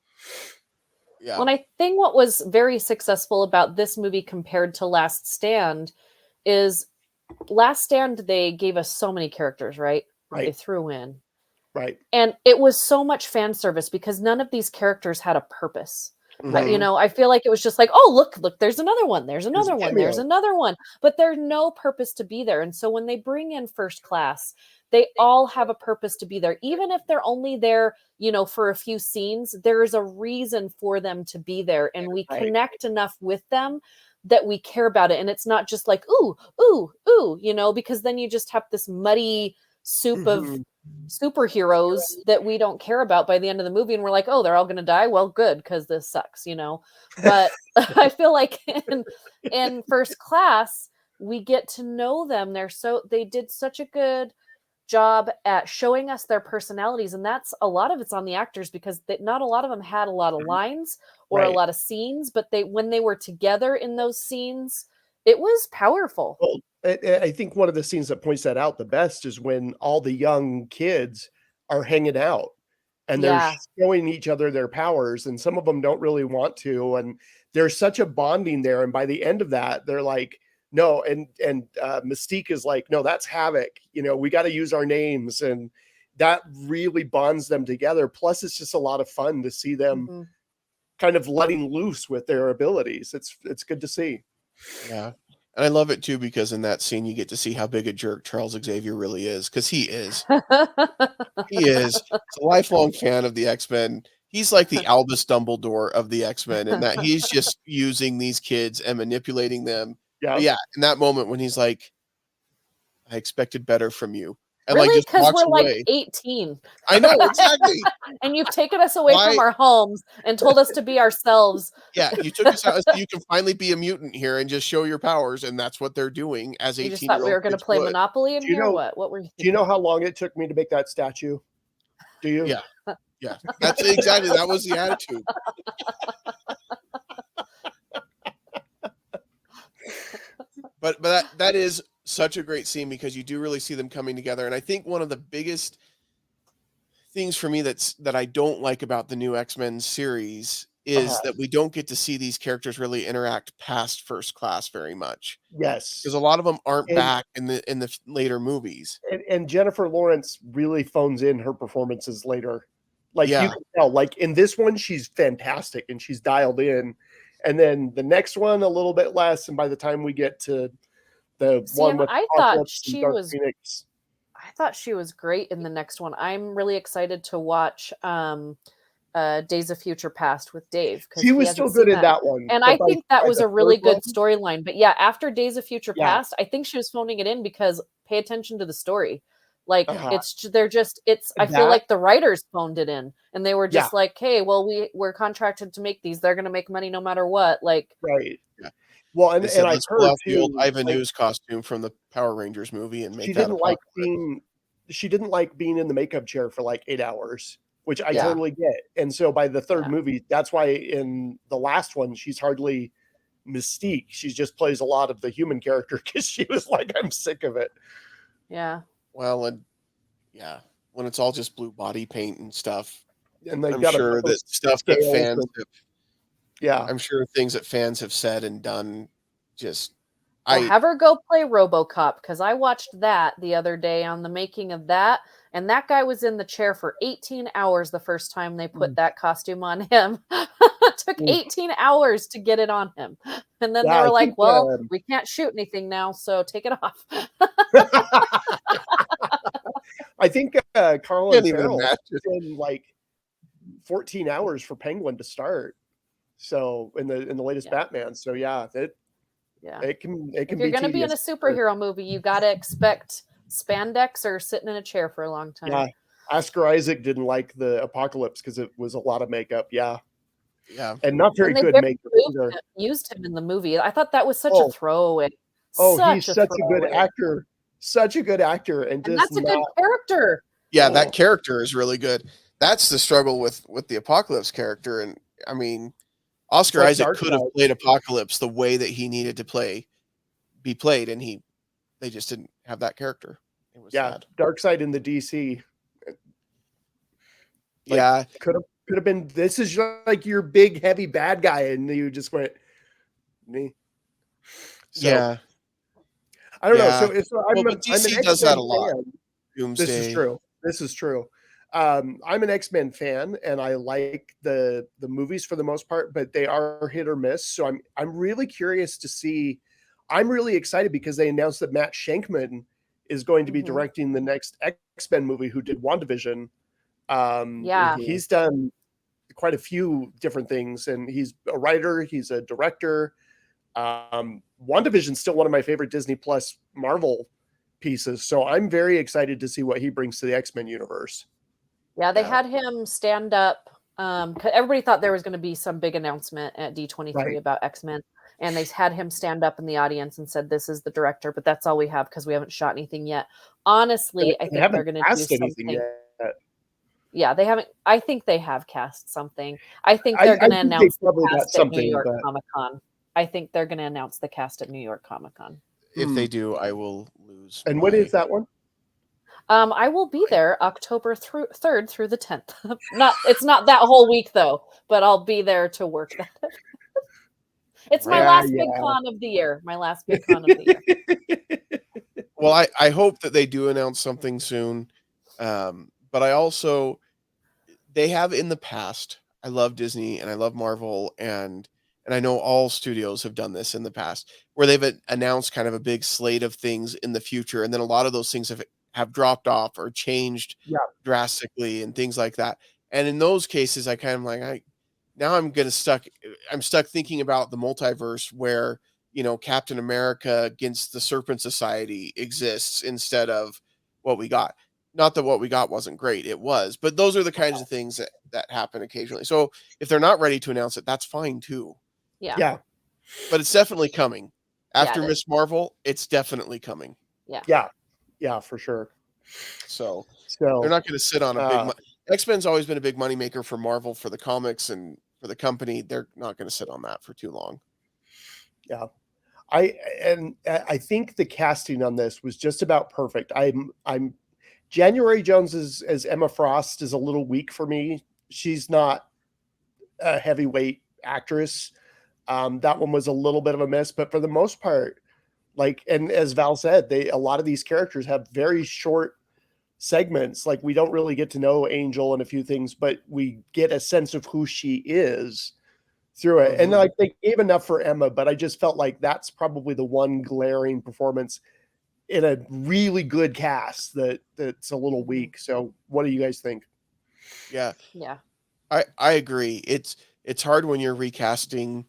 Yeah. Well, I think what was very successful about this movie compared to Last Stand is Last Stand, they gave us so many characters, right? They threw in. Right. And it was so much fan service because none of these characters had a purpose. Mhm. I feel like it was just like, oh, look, there's another one, there's There's a another one, there's cameo. another one, but there's no purpose to be there. And so when they bring in First Class, they all have a purpose to be there, even if they're only there, for a few scenes. There is a reason for them to be there, and we Right. connect enough with them that we care about it. And it's not just like, ooh, ooh, ooh, because then you just have this muddy soup of Mhm. superheroes that we don't care about by the end of the movie, and we're like, oh, they're all going to die, well, good, because this sucks. But I feel like in First Class we get to know them. They did such a good job at showing us their personalities, and that's a lot of it's on the actors, because not a lot of them had a lot of lines or a Right. lot of scenes, but when they were together in those scenes, it was powerful. Well, I think one of the scenes that points that out the best is when all the young kids are hanging out and they're Yeah. showing each other their powers, and some of them don't really want to, and there's such a bonding there, and by the end of that, they're like, "No," and Mystique is like, "No, that's Havoc, we gotta use our names," and that really bonds them together, plus it's just a lot of fun to see them Mhm. kind of letting loose with their abilities. It's good to see. Yeah. And I love it too because in that scene you get to see how big a jerk Charles Xavier really is, because he is. He is. He's a lifelong fan of the X-Men. He's like the Albus Dumbledore of the X-Men, in that he's just using these kids and manipulating them. But Yeah. yeah, in that moment when he's like, "I expected better from you," and, like, Really? just Because walks we're like away. 18. I know, exactly. And you've taken us away from Why our homes and told us to be ourselves. Yeah, you took us out so you can finally be a mutant here and just show your powers, and that's what they're doing as You just thought we 18-year-old were gonna kids play would. Monopoly in Do you here or know what? What were you do you know thinking? how long it took me to make that statue? Do you? Yeah, yeah. That's exactly, that was the attitude. But that is such a great scene because you do really see them coming together, and I think one of the biggest things for me that I don't like about the new X-Men series Uh-huh. is that we don't get to see these characters really interact past First Class very much, because Yes. a lot of them aren't And back in the later movies. and Jennifer Lawrence really phones in her performances later. Like, you Yeah. can tell, like, in this one, she's fantastic and she's dialed in, and then the next one, a little bit less, and by the time we get to the See, one and with I thought Apocalypse and she Dark was Phoenix. great in the next one. I'm really excited to watch Days of Future Past with Dave, because She he was so hasn't good seen in that. that one, And but I think that by was the a 3rd really one. good storyline. But yeah, after Days of Future Yeah. Past, I think she was phoning it in, because pay attention to the story. Like, Yeah. I feel That like the writers phoned it in, and they were Yeah, just like, hey, well, we're contracted to make these. They're gonna make money no matter what. Like, right. Yeah. Well, They and said, I've "Let's pull heard out the old too, Ivan like, Ooze costume from the Power Rangers movie and she make that didn't like Apocalypse." being she didn't like being in the makeup chair for, like, 8 hours, which I yeah, totally get, and so by the 3rd yeah, movie, that's why in the last one, she's hardly Mystique. She just plays a lot of the human character because she was like, "I'm sick of it." yeah. Well, and yeah, when it's all just blue body paint and stuff, And they've I'm gotta put sure that those stuff that scales fans and have yeah. I'm sure things that fans have said and done just Well, I have her go play RoboCop, because I watched that the other day on the making of that, and that guy was in the chair for 18 hours the first time they put Mm, that costume on him. It took mm. 18 hours to get it on him. And then Yeah, they I were like, think, well, we can't shoot anything now, so take it off. I think, Colin can't even Farrell imagine. in, like, 14 hours for Penguin to start. So, in the latest Yeah, Batman, so yeah, yeah. it can If you're be going to be in tedious a for sure. superhero movie, you got to expect spandex or sitting in a chair for a long time. Yeah. Oscar Isaac didn't like the Apocalypse because it was a lot of makeup, yeah, Yeah. and not very And they good barely makeup either. used him in the movie. I thought that was such a Oh, throwaway. oh, Such he's a such throwaway. a good actor, and And just that's a good not character. Yeah, that oh, character is really good. That's the struggle with the Apocalypse character, and, I mean, it's Oscar like Isaac could have Darkseid. played Apocalypse the way that he needed to be played, and they just didn't have that character. It was Yeah, sad. Darkseid in the DC, like, Yeah, could have been, "This is like your big, heavy bad guy," and you just went, "Me." So, yeah, I don't know. yeah. So Well, I'm but I'm an DC does that X-Men a lot. fan. This is Doomsday. true. This is true. I'm an X-Men fan, and I like the movies for the most part, but they are hit or miss. So I'm really curious to see. I'm really excited because they announced that Matt Shankman is going to be directing the next X-Men movie. Who did WandaVision? Yeah. He's done quite a few different things, and he's a writer. He's a director. WandaVision's still one of my favorite Disney Plus Marvel pieces, so I'm very excited to see what he brings to the X-Men universe. Yeah, they had him stand up. 'Cause everybody thought there was going to be some big announcement at D23 about X-Men, and they had him stand up in the audience and said, "This is the director," but that's all we have because we haven't shot anything yet. Honestly, I think they're going to do something. Yet. Yeah, they haven't. I think they have cast something. I think they're going to announce the cast at New York Comic Con. I think they're going to announce the cast at New York Comic Con. If they do, I will lose. And when is that one? I will be there October 3rd through the 10th. It's not that whole week though, but I'll be there to work that. It's my last big con of the year. My last big con of the year. Well, I hope that they do announce something soon. But I also, they have in the past, I love Disney and I love Marvel, and I know all studios have done this in the past, where they've announced kind of a big slate of things in the future, and then a lot of those things have dropped off or changed drastically and things like that. And in those cases, I kind of like, I'm stuck thinking about the multiverse where, you know, Captain America against the Serpent Society exists instead of what we got. Not that what we got wasn't great, it was, but those are the kinds of things that happen occasionally. So if they're not ready to announce it, that's fine too. Yeah. But it's definitely coming. After Miss Marvel, it's definitely coming. Yeah, for sure. So they're not going to sit on a big X-Men's always been a big moneymaker for Marvel, for the comics and for the company. They're not going to sit on that for too long. Yeah. I think the casting on this was just about perfect. I'm January Jones as Emma Frost is a little weak for me. She's not a heavyweight actress. That one was a little bit of a miss, but for the most part, like, and as Val said, a lot of these characters have very short segments. Like, we don't really get to know Angel and a few things, but we get a sense of who she is through it. And like, they gave enough for Emma, but I just felt like that's probably the one glaring performance in a really good cast that's a little weak. So what do you guys think? Yeah. Yeah. I agree. It's hard when you're recasting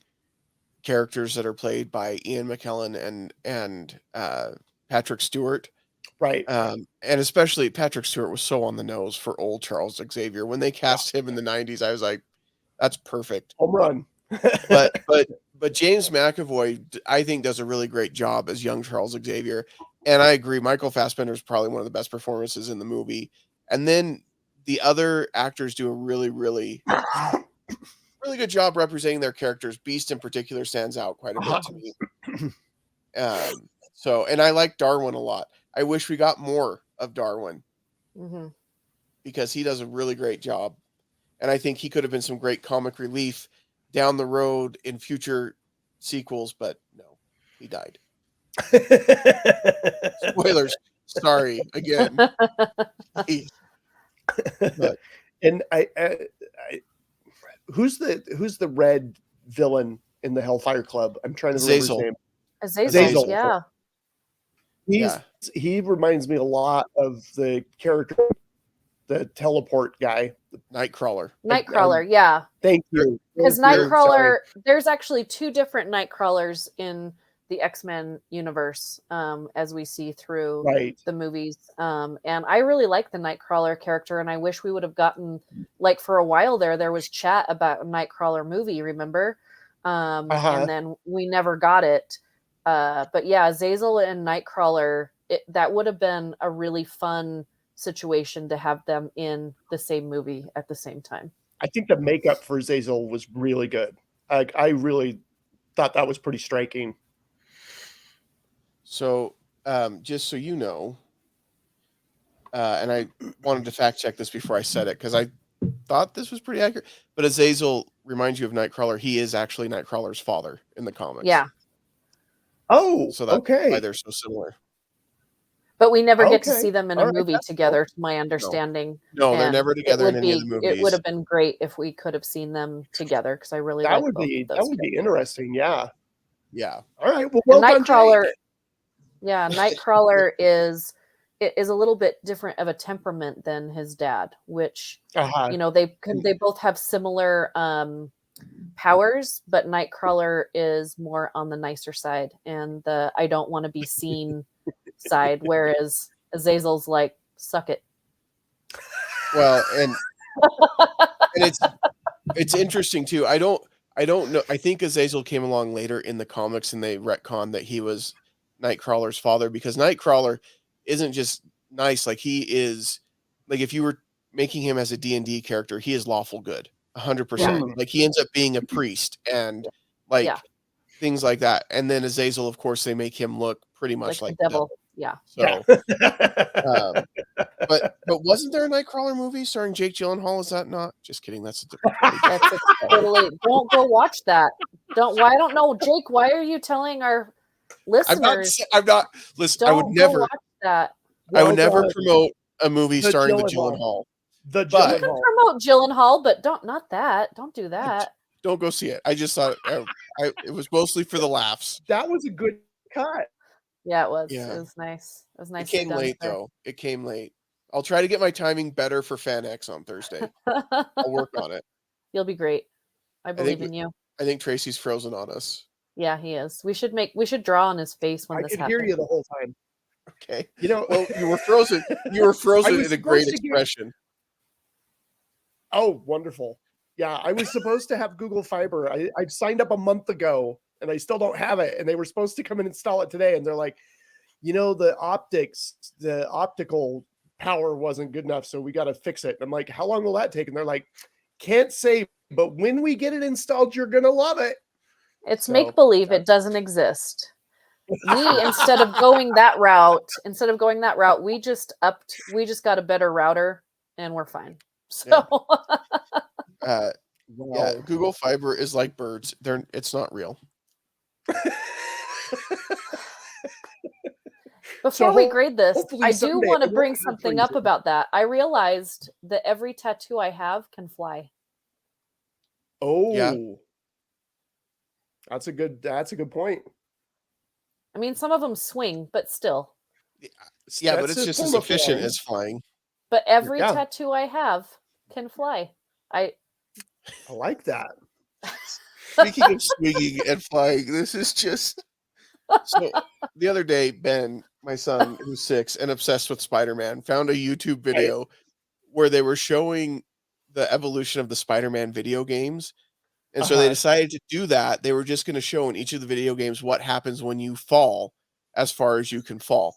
characters that are played by Ian McKellen and Patrick Stewart. Right. And especially Patrick Stewart was so on the nose for old Charles Xavier. When they cast him in the 90s, I was like, that's perfect. Home run. but James McAvoy, I think, does a really great job as young Charles Xavier. And I agree, Michael Fassbender is probably one of the best performances in the movie. And then the other actors do a really, really, really good job representing their characters. Beast in particular stands out quite a bit to me. So, and I like Darwin a lot. I wish we got more of Darwin because he does a really great job. And I think he could have been some great comic relief down the road in future sequels, but no, he died. Spoilers. Sorry again. But, and I who's the red villain in the Hellfire Club? I'm trying to remember his name. Azazel. Yeah. He reminds me a lot of the character, the teleport guy. Nightcrawler. Yeah. Thank you. Because Nightcrawler, there's actually two different Nightcrawlers in the X-Men universe, as we see through the movies. And I really like the Nightcrawler character, and I wish we would have gotten, like, for a while there was chat about a Nightcrawler movie, remember? And then we never got it. But yeah, Azazel and Nightcrawler, that would have been a really fun situation to have them in the same movie at the same time. I think the makeup for Azazel was really good. I really thought that was pretty striking. So, just so you know, and I wanted to fact check this before I said it because I thought this was pretty accurate, but Azazel reminds you of Nightcrawler. He is actually Nightcrawler's father in the comics. Yeah. Oh, so that's why they're so similar. But we never get to see them in a All right, movie that's together, to my understanding. No, they're And never it together in would any of the be it would movies. have been great if we could have seen them together because I really That like would both be of those interesting. Yeah. Yeah. All right. Well, And well done, Jake. Nightcrawler, yeah, Nightcrawler is a little bit different of a temperament than his dad, which Uh-huh. they both have similar powers, but Nightcrawler is more on the nicer side and the I don't want to be seen side, whereas Azazel's like, suck it. Well, and it's interesting too. I don't know. I think Azazel came along later in the comics and they retconned that he was Nightcrawler's father, because Nightcrawler isn't just nice. Like, he is, like, if you were making him as a D&D character, he is lawful good, 100%. Like, he ends up being a priest and like Yeah. things like that. And then Azazel, of course, they make him look pretty much Like like the the devil. devil. Yeah. So, but wasn't there a Nightcrawler movie starring Jake Gyllenhaal? Is that not? Just kidding. That's a That's a totally don't go watch that. I don't know, Jake, why are you telling our listeners? I'm not. Listen, Don't go watch that. I would never done. promote a movie The starring the Gyllenhaal. Gyllenhaal. The But- You can Gyllenhaal. promote Gyllenhaal, but not that. Don't do that. Don't go see it. I just thought it was mostly for the laughs. That was a good cut. Yeah, it was. Yeah. It was nice. It was It nicely came done, late sir. though. It came late. I'll try to get my timing better for FanX on Thursday. I'll work on it. You'll be great. I believe in you. I think Tracy's frozen on us. Yeah, he is. We should draw on his face when I this could happens. hear you the whole time. Okay. You know, Well, you were frozen. You were frozen was in a great supposed to get- expression. oh, wonderful. Yeah, I was supposed to have Google Fiber. I signed up a month ago and I still don't have it. And they were supposed to come and install it today. And they're like, the optical power wasn't good enough. So we got to fix it. And I'm like, how long will that take? And they're like, can't say, but when we get it installed, you're going to love it. It's So, make believe it doesn't exist. We instead of going that route, we just got a better router and we're fine. So Yeah, Google Fiber is like birds. It's not real. before we grade this, hopefully I do someday want to it won't bring have something up freezing. about that. I realized that every tattoo I have can fly. Oh, Yeah. That's a good point. I mean, some of them swing, but still. Yeah, but That's it's a just form as of efficient flying. as flying. But every Yeah. tattoo I have can fly. I like that. Speaking of swinging and flying, this is just so. The other day, Ben, my son, who's 6 and obsessed with Spider-Man, found a YouTube video where they were showing the evolution of the Spider-Man video games. And so they decided to do that. They were just going to show in each of the video games what happens when you fall as far as you can fall.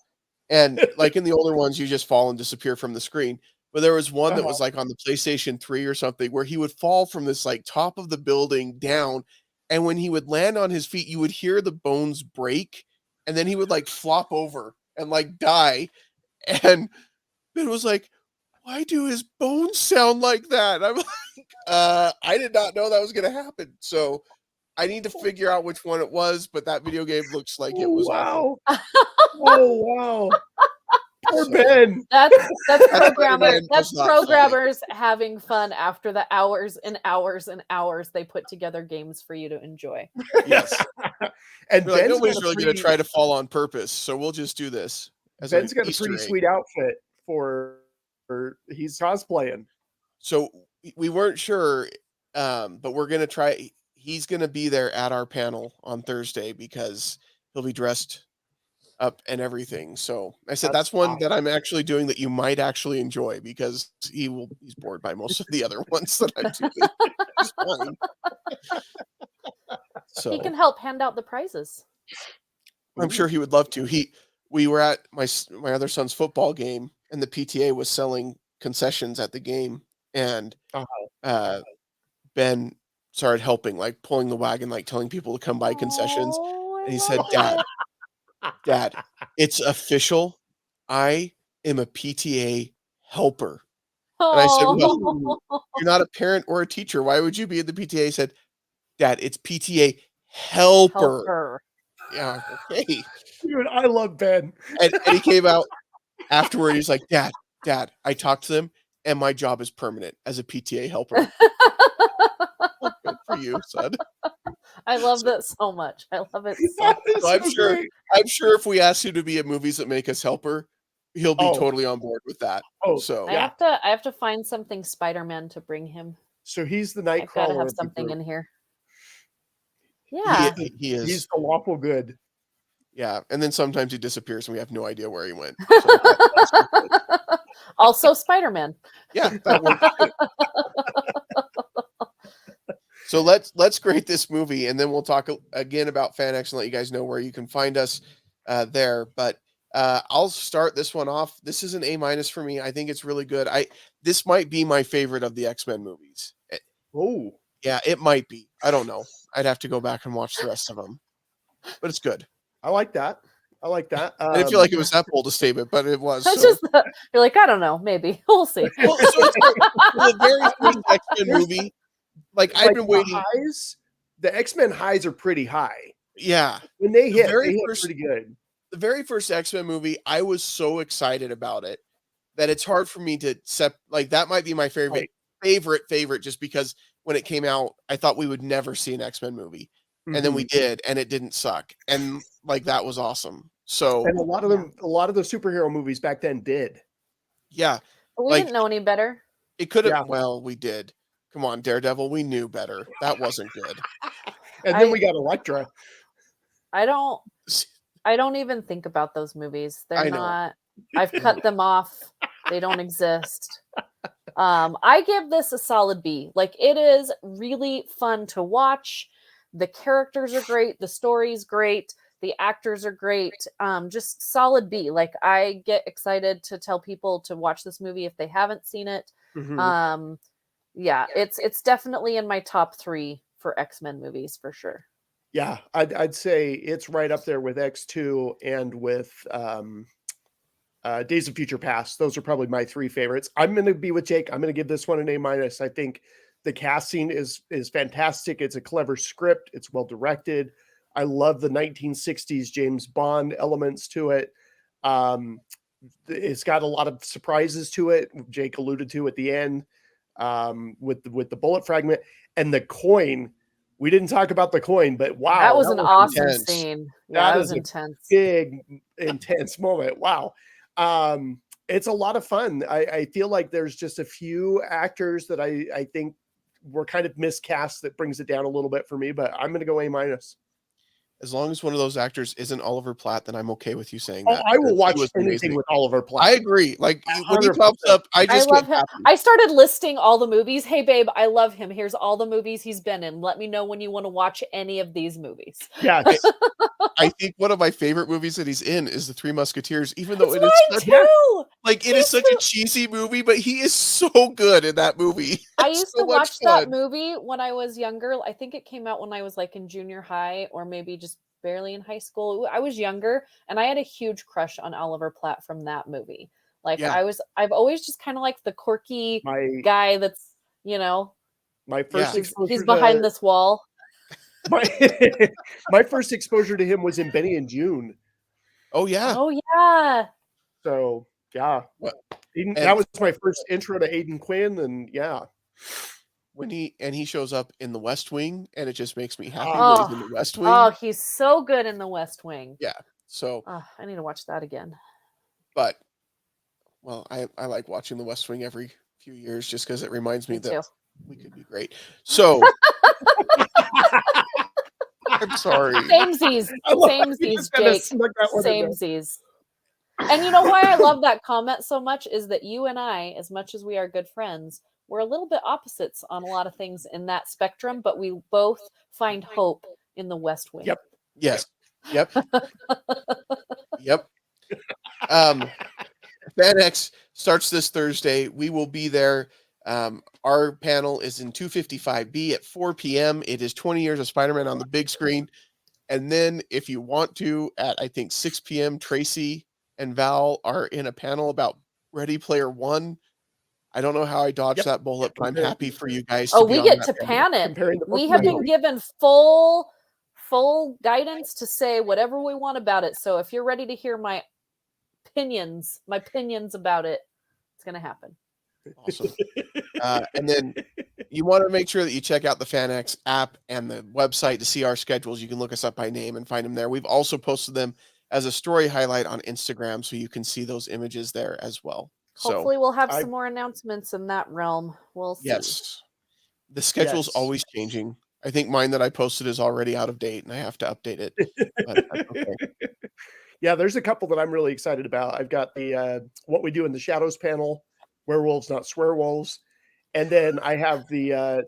And like in the older ones, you just fall and disappear from the screen. But there was one that was like on the PlayStation 3 or something where he would fall from this like top of the building down. And when he would land on his feet, you would hear the bones break. And then he would like flop over and like die. And it was like, why do his bones sound like that? I'm like, I did not know that was going to happen. So I need to figure out which one it was, but that video game looks like it was awful. Oh, wow. Poor Ben. That's Spider-Man that's does not fly. programmers having fun after the hours and hours and hours they put together games for you to enjoy. Yes. And They're like, Ben's nobody's got a really going to pretty- try to fall on purpose, so we'll just do this. As Ben's an got a Easter pretty egg. sweet outfit for he's cosplaying. So we weren't sure, but we're going to try. He's going to be there at our panel on Thursday because he'll be dressed up and everything. So I said that's one that I'm actually doing that you might actually enjoy because he's bored by most of the other ones that I'm doing. It's fine. So He can help hand out the prizes. I'm sure he would love to. We were at my other son's football game and the PTA was selling concessions at the game and Ben started helping, like pulling the wagon, like telling people to come buy concessions. And he said, Dad, it's official. I am a PTA helper. And I said, well, you're not a parent or a teacher. Why would you be in the PTA? He said, Dad, it's PTA helper. Yeah, okay. Dude, I love Ben. And he came out afterward, he's like, Dad, I talked to them, and my job is permanent as a PTA helper. Well, good for you, son. I love that so much. I love it so That much. is So I'm so sure great. if we ask him to be in movies that make us helper, he'll be Oh. totally on board with that. Oh, So yeah. I have to find something Spider-Man to bring him. So he's the I've got to Nightcrawler have of the something group. in here. Yeah. he is. He's the lawful good. Yeah, and then sometimes he disappears and we have no idea where he went. So Also Spider-Man. yeah, that works too. So let's grade this movie, and then we'll talk again about FanX and let you guys know where you can find us there. But I'll start this one off. This is an A- for me. I think it's really good. This might be my favorite of the X-Men movies. Oh, Yeah, it might be. I don't know. I'd have to go back and watch the rest of them, but it's good. I like that. I like that. I didn't feel like it was that bold a statement, but it was. That's So. just you're like, I don't know, maybe we'll see. Well, so it's the very first X-Men movie. Like I've been waiting. The X-Men highs are pretty high. Yeah, When they hit, very they hit first- pretty good. the very first X-Men movie, I was so excited about it that it's hard for me to like that might be my favorite just because when it came out, I thought we would never see an X-Men movie. And then we did, and it didn't suck. And like that was awesome. So And a lot of them, a lot of the superhero movies back then did. yeah. We didn't know any better. It could have Yeah. well, we did. Come on, Daredevil, we knew better. That wasn't good. And then we got Elektra. I don't even think about those movies. I They're know. not. I've cut them off. They don't exist. I give this a solid B. Like it is really fun to watch. The characters are great. The story's great. The actors are great. Just solid B. Like I get excited to tell people to watch this movie if they haven't seen it. Yeah, it's definitely in my top 3 for X-Men movies for sure. Yeah, I'd say it's right up there with X2 and with Days of Future Past. Those are probably my 3 favorites. I'm going to be with Jake. I'm going to give this one an A-. I think the casting is fantastic. It's a clever script. It's well directed. I love the 1960s James Bond elements to it. It's got a lot of surprises to it. Jake alluded to at the end with the bullet fragment and the coin. We didn't talk about the coin, but wow, that was an awesome intense. scene. Yeah, that was intense. Big, intense moment. Wow. It's a lot of fun. I feel like there's just a few actors that I think were kind of miscast that brings it down a little bit for me, but I'm going to go A-. As long as one of those actors isn't Oliver Platt, then I'm okay with you saying that. I will watch anything amazing. with Oliver Platt. I agree. Like when he 100%. pops up, I love him. happy. I started listing all the movies. Hey, babe, I love him. Here's all the movies he's been in. Let me know when you want to watch any of these movies. Yeah. I think one of my favorite movies that he's in is The Three Musketeers, even though It is such a cheesy movie, but he is so good in that movie. I used to watch that movie when I was younger. I think it came out when I was like in junior high or maybe just barely in high school. I was younger and I had a huge crush on Oliver Platt from that movie. Like I've always just kind of liked the quirky guy that's, my first exposure he's behind this wall. My first exposure to him was in Benny and June. Oh yeah. So yeah, that was my first intro to Aidan Quinn, and yeah. When he shows up in The West Wing, and it just makes me happy when he's in The West Wing. Oh, he's so good in The West Wing. Yeah. So I need to watch that again. But well, I like watching The West Wing every few years just because it reminds me that we could be great. So I'm sorry. Samesies, Jake. Samesies. And you know why I love that comment so much is that you and I, as much as we are good friends, we're a little bit opposites on a lot of things in that spectrum, but we both find hope in The West Wing. Yep. Yes. Yep. Yep. FanX starts this Thursday. We will be there. Our panel is in 255B at 4 p.m. It is 20 years of Spider-Man on the big screen. And then if you want to, at I think 6 p.m., Tracy and Val are in a panel about Ready Player One. I don't know how I dodged that bullet, but I'm happy for you guys. We get to pan it. We have been given full guidance to say whatever we want about it. So if you're ready to hear my my opinions about it. It's going to happen. Awesome. And then you want to make sure that you check out the FanX app and the website to see our schedules. You can look us up by name and find them there. We've also posted them as a story highlight on Instagram, so you can see those images there as well. Hopefully we'll have some more announcements in that realm. We'll see. Yes. The schedule's always changing. I think mine that I posted is already out of date and I have to update it. But that's okay. Yeah, there's a couple that I'm really excited about. I've got the What We Do in the Shadows panel, Werewolves Not Swearwolves. And then I have the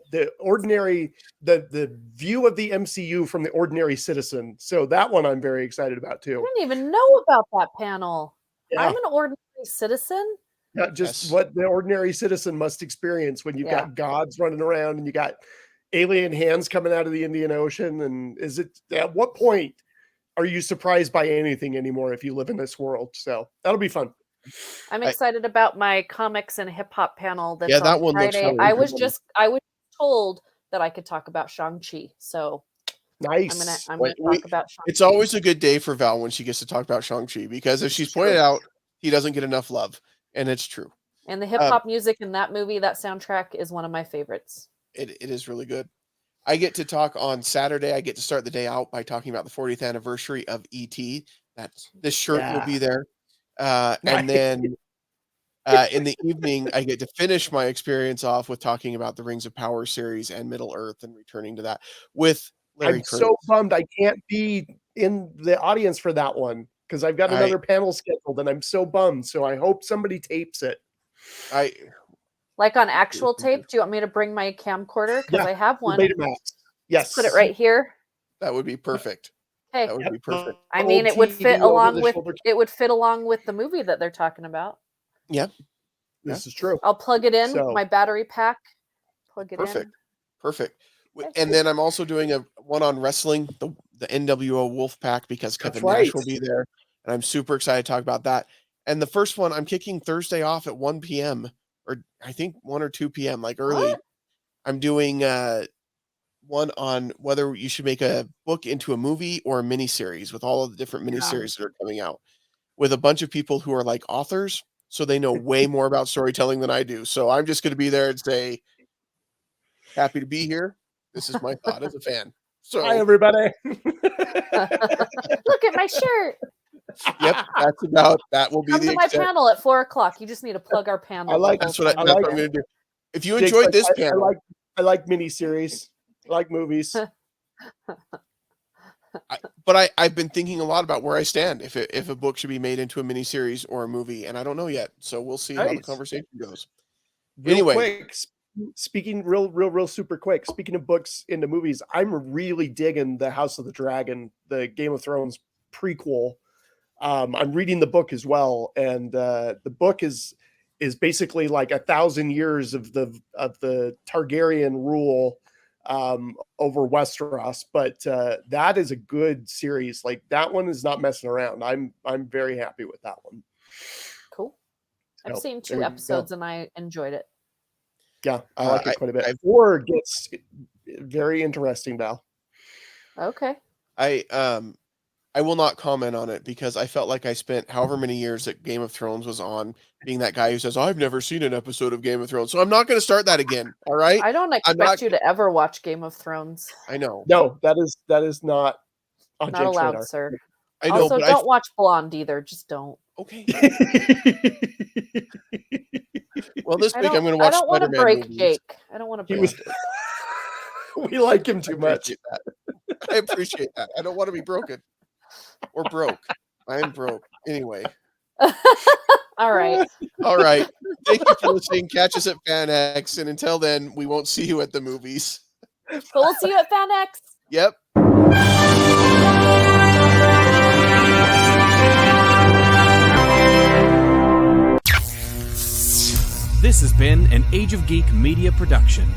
view of the MCU from the ordinary citizen. So that one I'm very excited about too. I didn't even know about that panel. Yeah. I'm an ordinary citizen. Not just what the ordinary citizen must experience when you've got gods running around and you got alien hands coming out of the Indian Ocean. And at what point are you surprised by anything anymore if you live in this world? So that'll be fun. I'm excited about my comics and hip hop panel. That's that on one Friday. looks really I was told that I could talk about Shang-Chi. So nice. I'm gonna talk about Shang-Chi. It's always a good day for Val when she gets to talk about Shang-Chi, because as she's pointed out, he doesn't get enough love. And it's true. And the hip hop music in that movie, that soundtrack, is one of my favorites. It is really good. I get to talk on Saturday. I get to start the day out by talking about the 40th anniversary of E.T. This shirt will be there. And then in the evening, I get to finish my experience off with talking about the Rings of Power series and Middle Earth and returning to that with Larry I'm Curtis. so bummed I can't be in the audience for that one because I've got another panel scheduled and I'm so bummed. So I hope somebody tapes it. Like on actual tape? Do you want me to bring my camcorder? Because I have one. Yes. Put it right here. That would be perfect. Okay. That would be perfect. I mean, it would fit along with the movie that they're talking about. Yep. This is true. I'll plug it in, my battery pack. Plug it in. Perfect. And then I'm also doing a one on wrestling, the NWO Wolfpack, because Kevin Nash will be there. And I'm super excited to talk about that. And the first one, I'm kicking Thursday off at 1 p.m. or I think 1 or 2 p.m., like early. What? I'm doing one on whether you should make a book into a movie or a miniseries, with all of the different miniseries that are coming out, with a bunch of people who are like authors. So they know way more about storytelling than I do. So I'm just going to be there and say, happy to be here. This is my thought as a fan. So hi, everybody. Look at my shirt. Yep, that will be Come to my panel at 4:00. You just need to plug our panel. That's what I'm going to do. If you enjoyed this panel, I like miniseries. I like movies. But I've been thinking a lot about where I stand, if a book should be made into a miniseries or a movie, and I don't know yet. So we'll see how the conversation goes. Anyway, quick, speaking real super quick. Speaking of books into movies, I'm really digging the House of the Dragon, the Game of Thrones prequel. I'm reading the book as well, and the book is basically like 1,000 years of the Targaryen rule over Westeros, but that is a good series. Like that one is not messing around. I'm very happy with that one. Cool. I've seen 2 episodes and I enjoyed it. Yeah, I like it quite a bit. 4 gets very interesting, Val. Okay. I will not comment on it because I felt like I spent however many years that Game of Thrones was on being that guy who says, I've never seen an episode of Game of Thrones. So I'm not going to start that again. All right. I don't expect you to ever watch Game of Thrones. I know. No, that is not on not allowed, radar. Sir. I know. Also, don't watch Blonde either. Just don't. Okay. Well, this week I'm going to watch. I don't want to break movies. Jake. I don't want to break Jake. We like him too much. I appreciate that. I don't want to be broken. Or broke. I am broke. Anyway. All right. Thank you for listening. Catch us at FanX. And until then, we won't see you at the movies. But we'll see you at FanX. Yep. This has been an Age of Geek media production.